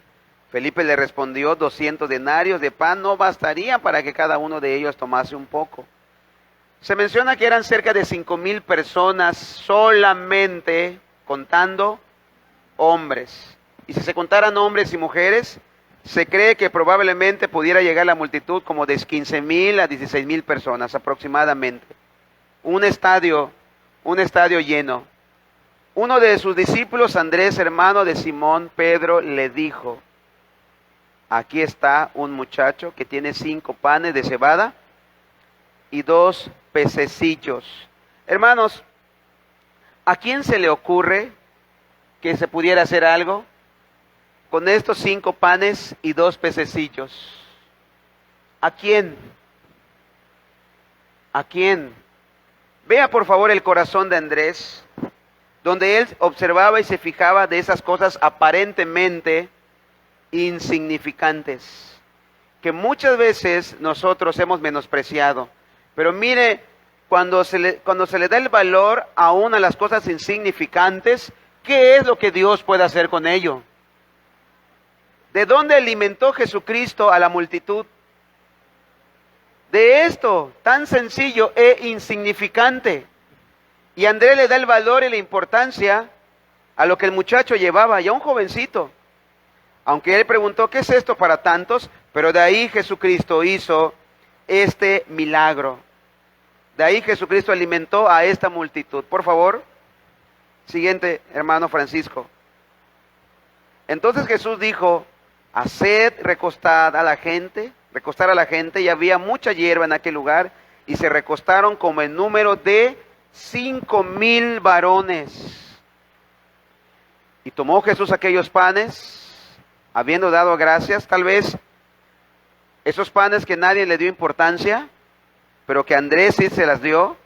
Felipe le respondió: 200 denarios de pan no bastarían para que cada uno de ellos tomase un poco. Se menciona que eran cerca de 5,000 personas solamente contando hombres. Y si se contaran hombres y mujeres, se cree que probablemente pudiera llegar la multitud como de 15,000 a 16,000 personas aproximadamente. Un estadio lleno. Uno de sus discípulos, Andrés, hermano de Simón Pedro, le dijo: aquí está un muchacho que tiene 5 panes de cebada y 2 pececillos. Hermanos, ¿a quién se le ocurre que se pudiera hacer algo con estos 5 panes y 2 pececillos? ¿A quién? ¿A quién? Vea por favor el corazón de Andrés, donde él observaba y se fijaba de esas cosas aparentemente insignificantes, que muchas veces nosotros hemos menospreciado. Pero mire, cuando se le da el valor aún a las cosas insignificantes, ¿qué es lo que Dios puede hacer con ello? ¿De dónde alimentó Jesucristo a la multitud? De esto tan sencillo e insignificante. Y Andrés le da el valor y la importancia a lo que el muchacho llevaba, ya un jovencito. Aunque él preguntó: ¿qué es esto para tantos? Pero de ahí Jesucristo hizo este milagro. De ahí Jesucristo alimentó a esta multitud. Por favor, siguiente, hermano Francisco. Entonces Jesús dijo: haced recostar a la gente, y había mucha hierba en aquel lugar, y se recostaron como en número de 5,000 varones. Y tomó Jesús aquellos panes, habiendo dado gracias, tal vez esos panes que nadie le dio importancia, pero que Andrés sí se las dio,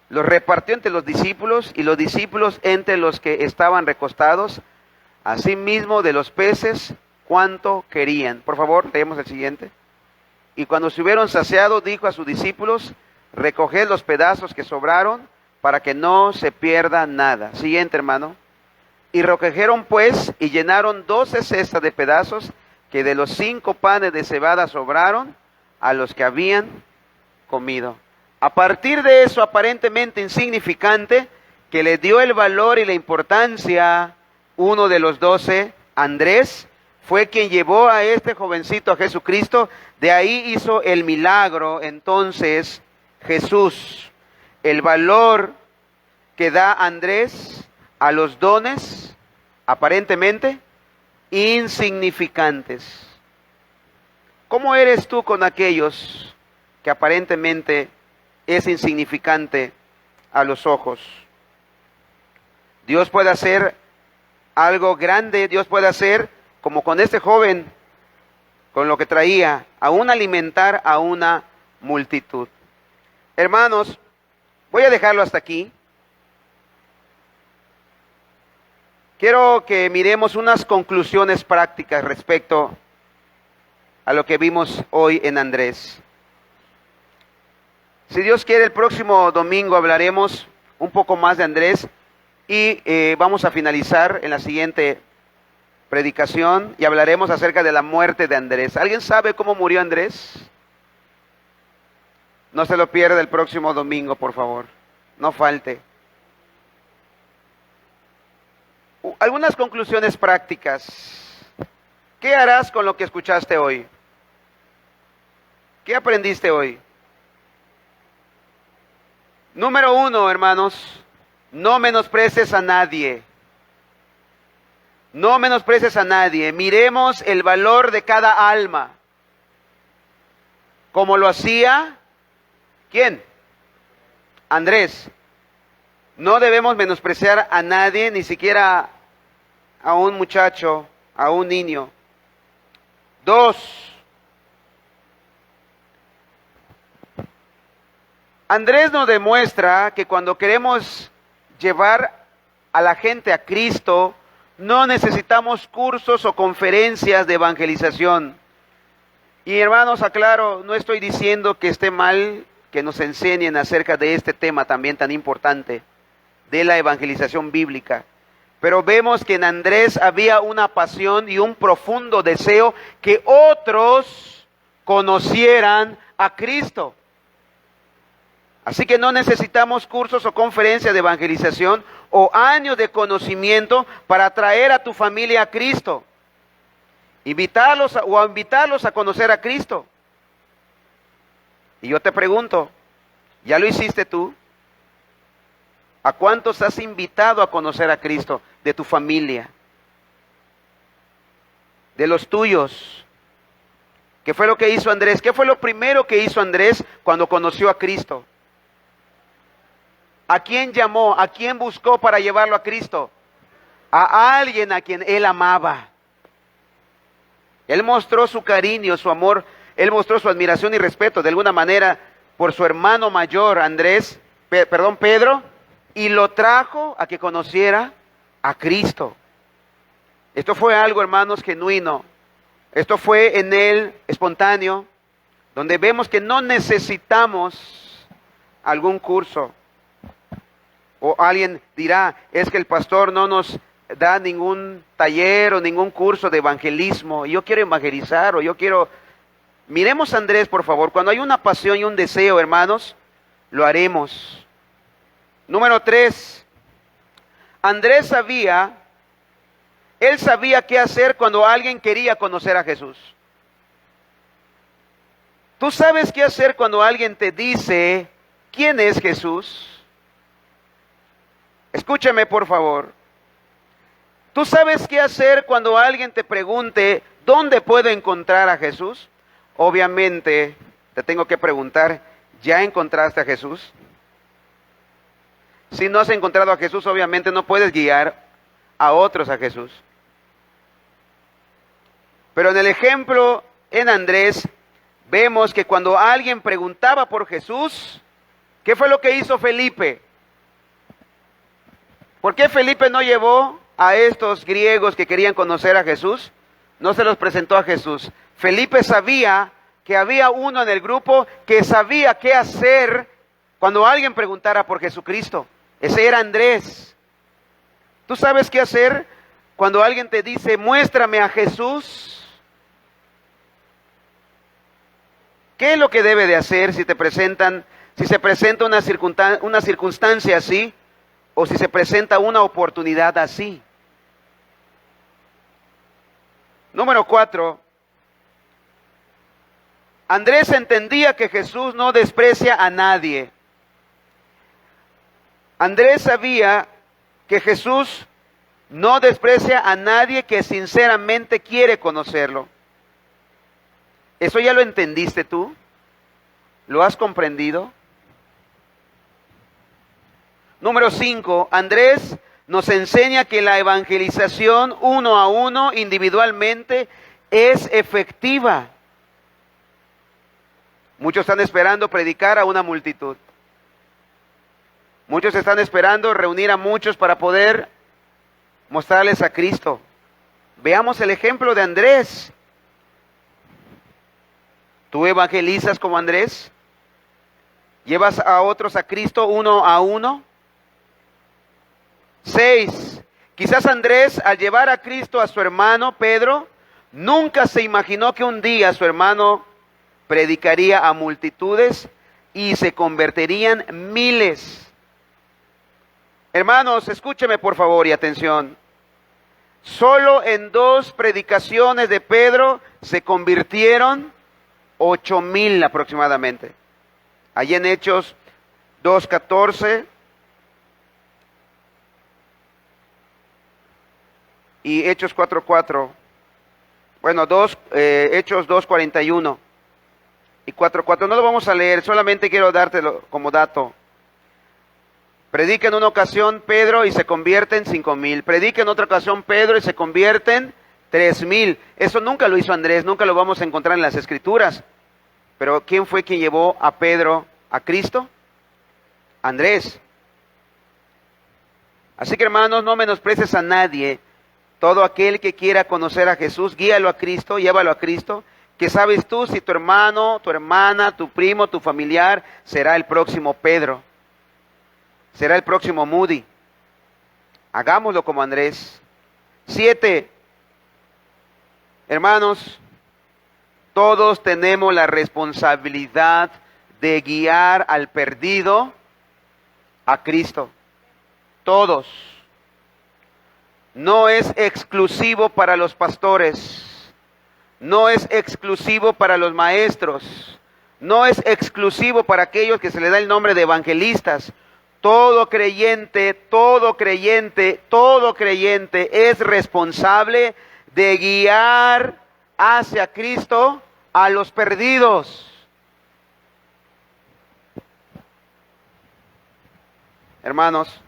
los repartió entre los discípulos, y los discípulos entre los que estaban recostados, asimismo de los peces, cuanto querían. Por favor, leemos el siguiente. Y cuando se hubieron saciado, dijo a sus discípulos: recoged los pedazos que sobraron, para que no se pierda nada. Siguiente, hermano. Y recogieron pues, y llenaron 12 cestas de pedazos, que de los 5 panes de cebada sobraron a los que habían comido. A partir de eso aparentemente insignificante, que le dio el valor y la importancia, uno de los 12, Andrés, fue quien llevó a este jovencito a Jesucristo. De ahí hizo el milagro entonces Jesús. El valor que da Andrés a los dones aparentemente insignificantes. ¿Cómo eres tú con aquellos que aparentemente es insignificante a los ojos? Dios puede hacer algo grande, Dios puede hacer como con este joven, con lo que traía, aún alimentar a una multitud. Hermanos, voy a dejarlo hasta aquí. Quiero que miremos unas conclusiones prácticas respecto a lo que vimos hoy en Andrés. Si Dios quiere, el próximo domingo hablaremos un poco más de Andrés y vamos a finalizar en la siguiente predicación y hablaremos acerca de la muerte de Andrés. ¿Alguien sabe cómo murió Andrés? No se lo pierda el próximo domingo, por favor. No falte. Algunas conclusiones prácticas. ¿Qué harás con lo que escuchaste hoy? ¿Qué aprendiste hoy? Número 1, hermanos, no menosprecies a nadie. No menosprecies a nadie. Miremos el valor de cada alma. Como lo hacía, ¿quién? Andrés. No debemos menospreciar a nadie, ni siquiera a un muchacho, a un niño. 2. Andrés nos demuestra que cuando queremos llevar a la gente a Cristo, no necesitamos cursos o conferencias de evangelización. Y hermanos, aclaro, no estoy diciendo que esté mal que nos enseñen acerca de este tema también tan importante, de la evangelización bíblica. Pero vemos que en Andrés había una pasión y un profundo deseo que otros conocieran a Cristo. Así que no necesitamos cursos o conferencias de evangelización o años de conocimiento para traer a tu familia a Cristo. Invitarlos a conocer a Cristo. Y yo te pregunto, ¿ya lo hiciste tú? ¿A cuántos has invitado a conocer a Cristo de tu familia? De los tuyos. ¿Qué fue lo que hizo Andrés? ¿Qué fue lo primero que hizo Andrés cuando conoció a Cristo? ¿A quién llamó? ¿A quién buscó para llevarlo a Cristo? A alguien a quien él amaba. Él mostró su cariño, su amor, él mostró su admiración y respeto de alguna manera por su hermano mayor, Pedro, y lo trajo a que conociera a Cristo. Esto fue algo, hermanos, genuino. Esto fue en él espontáneo, donde vemos que no necesitamos algún curso. O alguien dirá, es que el pastor no nos da ningún taller o ningún curso de evangelismo. Yo quiero evangelizar o yo quiero... Miremos a Andrés, por favor. Cuando hay una pasión y un deseo, hermanos, lo haremos. Número 3. Andrés él sabía qué hacer cuando alguien quería conocer a Jesús. ¿Tú sabes qué hacer cuando alguien te dice quién es Jesús? Escúchame, por favor. ¿Tú sabes qué hacer cuando alguien te pregunte dónde puedo encontrar a Jesús? Obviamente, te tengo que preguntar, ¿ya encontraste a Jesús? Si no has encontrado a Jesús, obviamente no puedes guiar a otros a Jesús. Pero en el ejemplo en Andrés, vemos que cuando alguien preguntaba por Jesús, ¿qué fue lo que hizo Felipe? ¿Por qué Felipe no llevó a estos griegos que querían conocer a Jesús? No se los presentó a Jesús. Felipe sabía que había uno en el grupo que sabía qué hacer cuando alguien preguntara por Jesucristo. Ese era Andrés. ¿Tú sabes qué hacer cuando alguien te dice, muéstrame a Jesús? ¿Qué es lo que debe de hacer si se presenta una circunstancia así? O si se presenta una oportunidad así. Número 4. Andrés entendía que Jesús no desprecia a nadie. Andrés sabía que Jesús no desprecia a nadie que sinceramente quiere conocerlo. ¿Eso ya lo entendiste tú? ¿Lo has comprendido? Número 5, Andrés nos enseña que la evangelización uno a uno, individualmente, es efectiva. Muchos están esperando predicar a una multitud. Muchos están esperando reunir a muchos para poder mostrarles a Cristo. Veamos el ejemplo de Andrés. ¿Tú evangelizas como Andrés? ¿Llevas a otros a Cristo uno a uno? 6. Quizás Andrés, al llevar a Cristo a su hermano Pedro, nunca se imaginó que un día su hermano predicaría a multitudes y se convertirían miles. Hermanos, escúcheme por favor y atención. Solo en 2 predicaciones de Pedro se convirtieron 8,000 aproximadamente. Allí en Hechos 2:14 y Hechos 4:4. Bueno, Hechos 2:41 y 4:4. No lo vamos a leer, solamente quiero dártelo como dato. Predica en una ocasión Pedro y se convierten 5,000. Predica en otra ocasión Pedro y se convierten 3,000. Eso nunca lo hizo Andrés, nunca lo vamos a encontrar en las Escrituras. Pero ¿quién fue quien llevó a Pedro a Cristo? Andrés. Así que hermanos, no menosprecies a nadie. Todo aquel que quiera conocer a Jesús, guíalo a Cristo, llévalo a Cristo. ¿Qué sabes tú si tu hermano, tu hermana, tu primo, tu familiar será el próximo Pedro? Será el próximo Moody. Hagámoslo como Andrés. 7. Hermanos, todos tenemos la responsabilidad de guiar al perdido a Cristo. Todos. No es exclusivo para los pastores. No es exclusivo para los maestros. No es exclusivo para aquellos que se le da el nombre de evangelistas. Todo creyente es responsable de guiar hacia Cristo a los perdidos. Hermanos,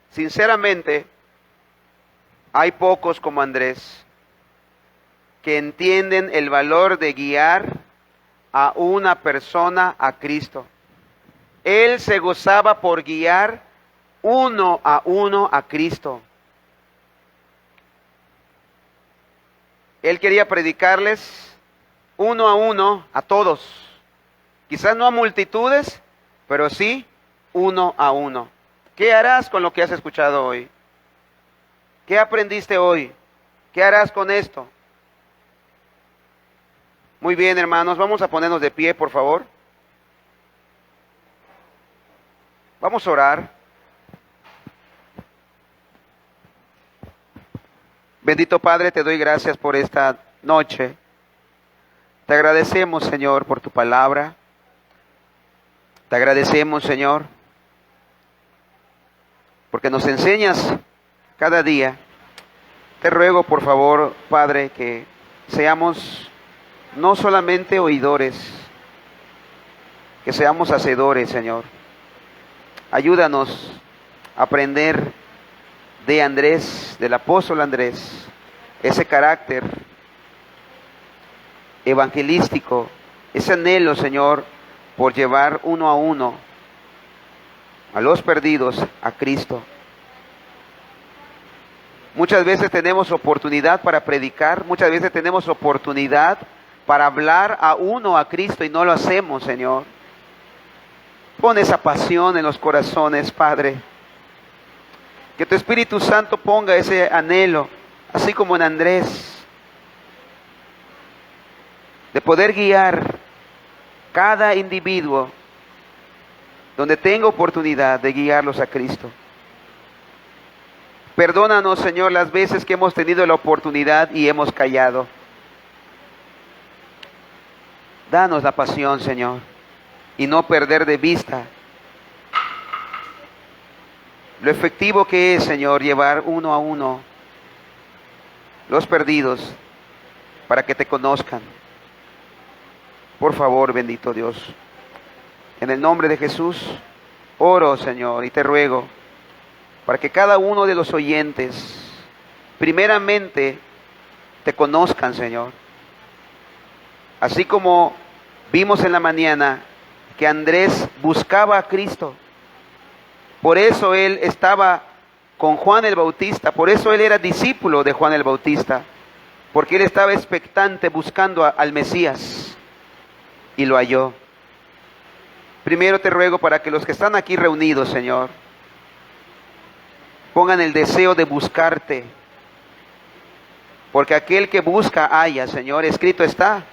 sinceramente, hay pocos como Andrés que entienden el valor de guiar a una persona a Cristo. Él se gozaba por guiar uno a uno a Cristo. Él quería predicarles uno a uno a todos. Quizás no a multitudes, pero sí uno a uno. ¿Qué harás con lo que has escuchado hoy? ¿Qué aprendiste hoy? ¿Qué harás con esto? Muy bien, hermanos, vamos a ponernos de pie, por favor. Vamos a orar. Bendito Padre, te doy gracias por esta noche. Te agradecemos, Señor, por tu palabra. Te agradecemos, Señor, porque nos enseñas cada día. Te ruego, por favor, Padre, que seamos no solamente oidores, que seamos hacedores, Señor. Ayúdanos a aprender de Andrés, del apóstol Andrés, ese carácter evangelístico, ese anhelo, Señor, por llevar uno a uno a los perdidos a Cristo. Muchas veces tenemos oportunidad para predicar, muchas veces tenemos oportunidad para hablar a uno a Cristo y no lo hacemos, Señor. Pon esa pasión en los corazones, Padre. Que tu Espíritu Santo ponga ese anhelo, así como en Andrés, de poder guiar cada individuo donde tenga oportunidad de guiarlos a Cristo. Perdónanos, Señor, las veces que hemos tenido la oportunidad y hemos callado. Danos la pasión, Señor, y no perder de vista lo efectivo que es, Señor, llevar uno a uno los perdidos para que te conozcan. Por favor, bendito Dios, en el nombre de Jesús, oro, Señor, y te ruego para que cada uno de los oyentes, primeramente, te conozcan, Señor. Así como vimos en la mañana que Andrés buscaba a Cristo. Por eso él estaba con Juan el Bautista, por eso él era discípulo de Juan el Bautista, porque él estaba expectante buscando al Mesías y lo halló. Primero te ruego para que los que están aquí reunidos, Señor, pongan el deseo de buscarte, porque aquel que busca halla, Señor, escrito está.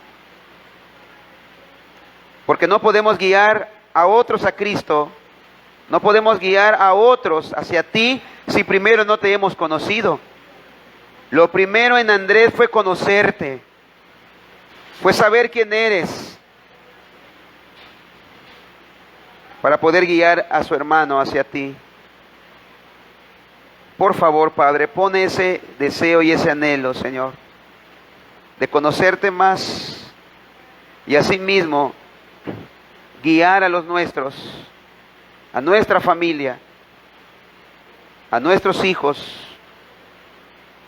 Porque no podemos guiar a otros a Cristo, no podemos guiar a otros hacia ti si primero no te hemos conocido. Lo primero en Andrés fue conocerte. fue saber quién eres para poder guiar a su hermano hacia ti. Por favor, Padre, pon ese deseo y ese anhelo, Señor, de conocerte más y asimismo guiar a los nuestros, a nuestra familia, a nuestros hijos,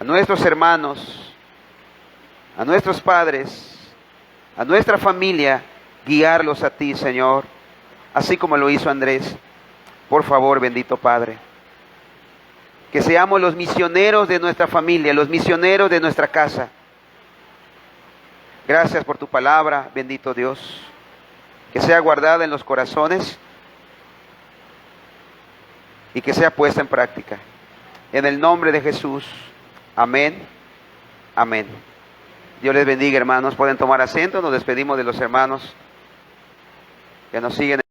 a nuestros hermanos, a nuestros padres, a nuestra familia, guiarlos a ti, Señor, así como lo hizo Andrés. Por favor, bendito Padre, que seamos los misioneros de nuestra familia, los misioneros de nuestra casa. Gracias por tu palabra, bendito Dios, que sea guardada en los corazones y que sea puesta en práctica. En el nombre de Jesús, amén, amén. Dios les bendiga, hermanos. Pueden tomar asiento, nos despedimos de los hermanos que nos siguen.